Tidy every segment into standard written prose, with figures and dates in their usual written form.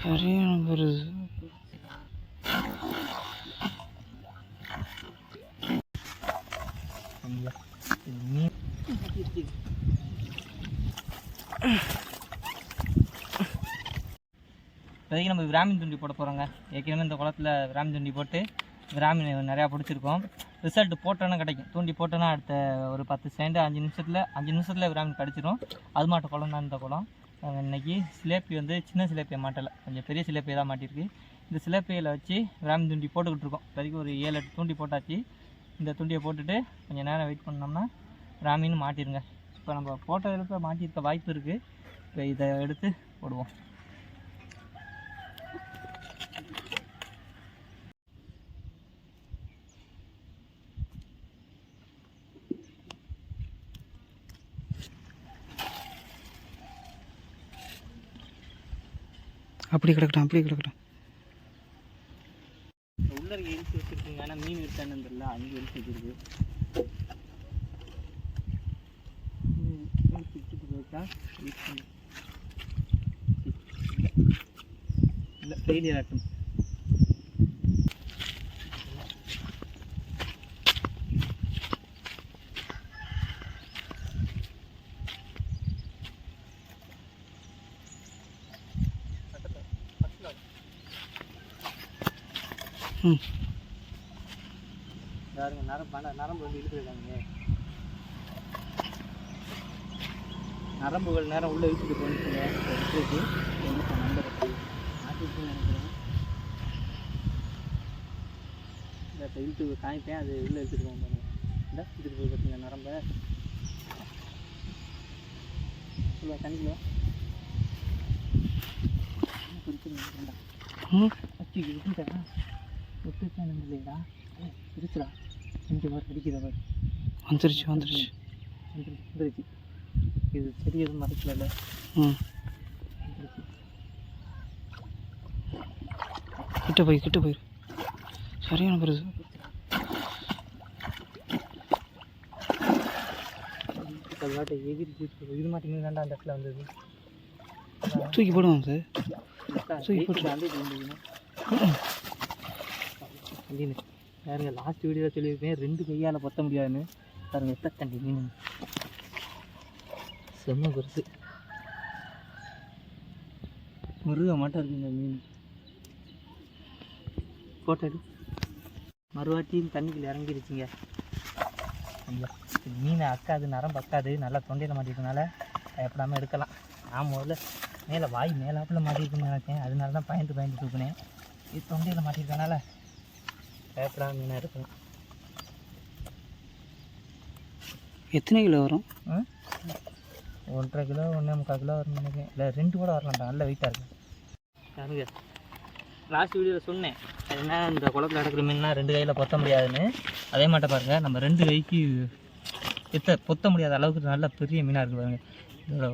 சரியான வருது. இப்போதைக்கு நம்ம விராமின் துண்டி போட போகிறோங்க. ஏற்கனவே இந்த குளத்தில் விராமின் துண்டி போட்டு விராமின் நிறையா பிடிச்சிருக்கோம். ரிசல்ட் போட்டோன்னா கிடைக்கும். தூண்டி போட்டோன்னா அடுத்த ஒரு 10 செகண்ட் 5 நிமிஷத்தில் விராமின் கிடச்சிரும். அது மாட்ட குளம் தான் இந்த குளம். இன்றைக்கி சிலேப்பி வந்து சின்ன சிலேப்பியை மாட்டலை, கொஞ்சம் பெரிய சிலேப்பியை தான் மாட்டியிருக்கு. இந்த சிலேப்பியில் வச்சு விராமின் துண்டி போட்டுக்கிட்டு இருக்கோம். இப்போதைக்கு ஒரு 7-8 தூண்டி போட்டாச்சு. இந்த தூண்டியை போட்டுட்டு கொஞ்சம் நேரம் வெயிட் பண்ணோம்னா விராமின்னு மாட்டிருங்க. இப்போ நம்ம போட்டதுக்கு மாட்டியிருக்க வாய்ப்பு இருக்குது. இப்போ இதை எடுத்து போடுவோம். அப்படி கிடக்கட்டும், அப்படி கிடக்கட்டும். உள்ள இழுத்து வச்சுருக்குங்க. ஆனால் மீன் இருக்கான்னு தெரியல, அங்கே இழுத்து வச்சுருக்கு. இல்லை ஃபெயிலியர் ஆட்டும். பாருங்க, நரம்பு வந்து இழுத்துருக்காங்க. நரம்புகள் நேரம் உள்ளே இழுத்துட்டு போயிடுச்சுங்க. எடுத்துருக்கு நம்பர் மாட்டிருக்குன்னு நினைக்கிறேன். இந்த இழுத்து காமிப்பேன், அது உள்ளே இழுத்துட்டு போங்க. இந்த இழுத்துட்டு போய் பார்த்தீங்க நரம்பை. சொல்லுவா தண்ணிக்குள்ள குறிச்சுடா. அச்சு இருக்குடா, ஒத்துச்சானு இல்லைடா, இருக்குடா. இங்கே பாரு அடிக்கிற பாரு. வந்துருச்சு. இது சரி எதுவும் மறைக்கல. கிட்ட போயிரு. சரியான வருது. வாட்டை எகிரி இது மாட்டிங்க தாண்டா அந்த இடத்துல வந்தது. தூக்கி போடுவாங்க சார். தூக்கி போட்டு பாருங்க, லாஸ்ட் வீடியோவில் சொல்லியிருப்பேன் 2 கையால் பொத்த முடியாதுன்னு. பாருங்க எத்த தண்டி மீன் செம்ம பெருசு. முருக மாட்டம் இருக்குங்க மீன். போட்டோ எடு. மறுவாட்டியும் தண்ணிக்குள்ள இறங்கிருச்சுங்க. மீனை அக்காது, நரம்பு அக்காது, நல்லா தொண்டையில் மாட்டிருக்கனால எப்படாமல் எடுக்கலாம். நான் முதல்ல மேலே வாய் மேலாப்பில் மாட்டிருக்குன்னு நினச்சேன். அதனால தான் பயந்து தூக்குனேன். இது தொண்டையில் மாட்டிருக்கனால பயப்படாமல் மீனாக இருக்கலாம். எத்தனை கிலோ வரும்? 1.5 கிலோ 1.25 கிலோ வரும்னு நினைக்கிறேன். இல்லை 2 கூட வரலாம்டா, நல்ல வெயிட்டாக இருக்கும். பாருங்க, லாஸ்ட் வீடியோவில் சொன்னேன் என்ன, இந்த குளத்தில் நடக்கிற மீன்லாம் 2 கையில் பொத்த முடியாதுன்னு. அதே மாட்ட பாருங்கள், நம்ம 2 கைக்கு பொத்த முடியாத அளவுக்கு நல்ல பெரிய மீனாக இருக்குது. பாருங்கள் இதோட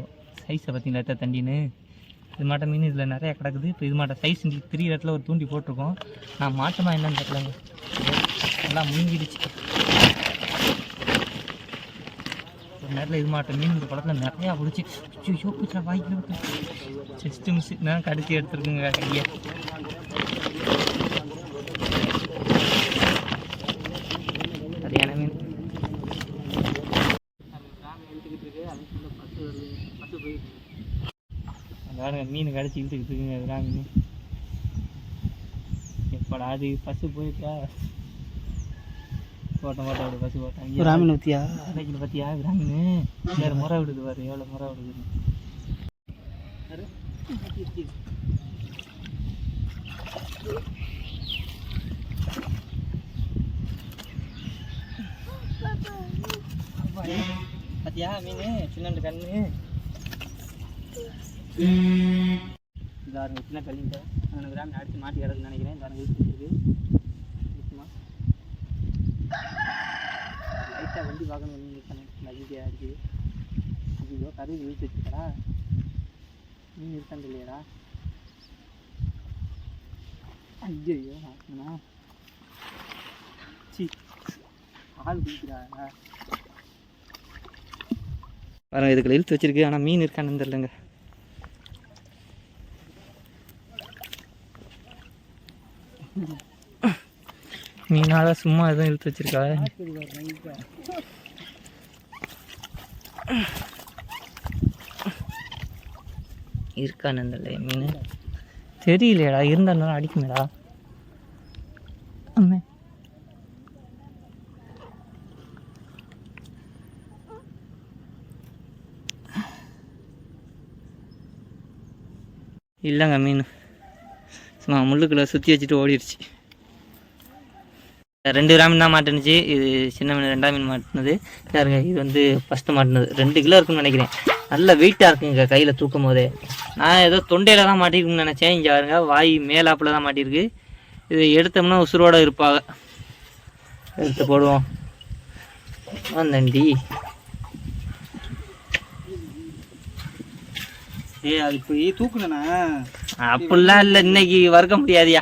சைஸை பார்த்தீங்களா, எத்த தண்டின்னு. இது மாட்ட மீன் இதில் நிறையா கிடக்குது. இப்போ இது மாட்ட சைஸ் திரிய இடத்துல ஒரு தூண்டி போட்டிருக்கோம். நான் மாட்டமா என்னன்னு தெரியலங்க, எல்லாம் முங்கிடுச்சு. ஒரு நேரத்தில் இது மாட்ட மீன் இந்த குளத்தில் நிறையா பிடிச்சி யோசிச்சா வாய்க்கில் விட்டு ஜஸ்ட்டு மிஸ் நான் கடிச்சு எடுத்துருக்குங்க கையை. சரியான மீன் இழுத்துக்கிட்டு இருக்கு. அதுக்குள்ள பசு போயிட்டு பாருங்க, மீன் கடிச்சு இழுத்துக்கிட்டு இருக்குங்க. அதுதான் மீன் எப்படா அது பசு போயிட்டா போட்டோம் அப்படி பசு போட்டேன். விராமின் ஊற்றியா அன்னைக்கு பார்த்தியா விராமின் வேறு முறை விடுது பாரு, எவ்வளோ முறை விடுது. பார்த்தியா மீன் சின்ன கண்ணு இதாருங்க, சின்ன கல்லிங்க. நான் விராமின் அடித்து மாட்டி கிடக்குன்னு நினைக்கிறேன். இந்த இருக்கு லைட்டாக வண்டி பார்க்கணும். நதியாக இருக்குது. ஐயோ கருவி இழுத்து வச்சுக்கடா, மீன் இருக்கான்னு இல்லையாடா. ஐயோ ஆனா சி ஆள் குடிக்கிறா. பாருங்க, இதுக்குள்ள இழுத்து வச்சிருக்கு. ஆனால் மீன் இருக்கான்னு தெரியலங்க. மீனால சும்மா எதுவும் இழுத்து வச்சிருக்கா இருக்கான்னு இந்த மீன் தெரியலையடா, இருந்தாலும் அடிக்குமேடா. அம்மே இல்லைங்க மீன் சும்மா முள்ளுக்குள்ளே சுற்றி வச்சுட்டு ஓடிடுச்சு. 2 கிராம் தான் மாட்டுனுச்சு. இது சின்ன மீன் 2ஆம் மீன் மாட்டினது யாருங்க. இது வந்து ஃபஸ்ட்டு மாட்டினது 2 கிலோ இருக்குன்னு நினைக்கிறேன். நல்ல வெயிட்டாக இருக்குங்க கையில் தூக்கும் போதே. நான் ஏதோ தொண்டையில் தான் மாட்டிருக்குன்னு நினச்சேன். இங்கே பாருங்க வாய் மேலாப்பில் தான் மாட்டியிருக்கு. இது எடுத்தோம்னா உசுரோடு இருப்பாங்க. எடுத்து போடுவோம். நண்டி அது போய் தூக்குனேண்ணா. அப்படிலாம் இல்லை, இன்னைக்கு வறுக்க முடியாதியா.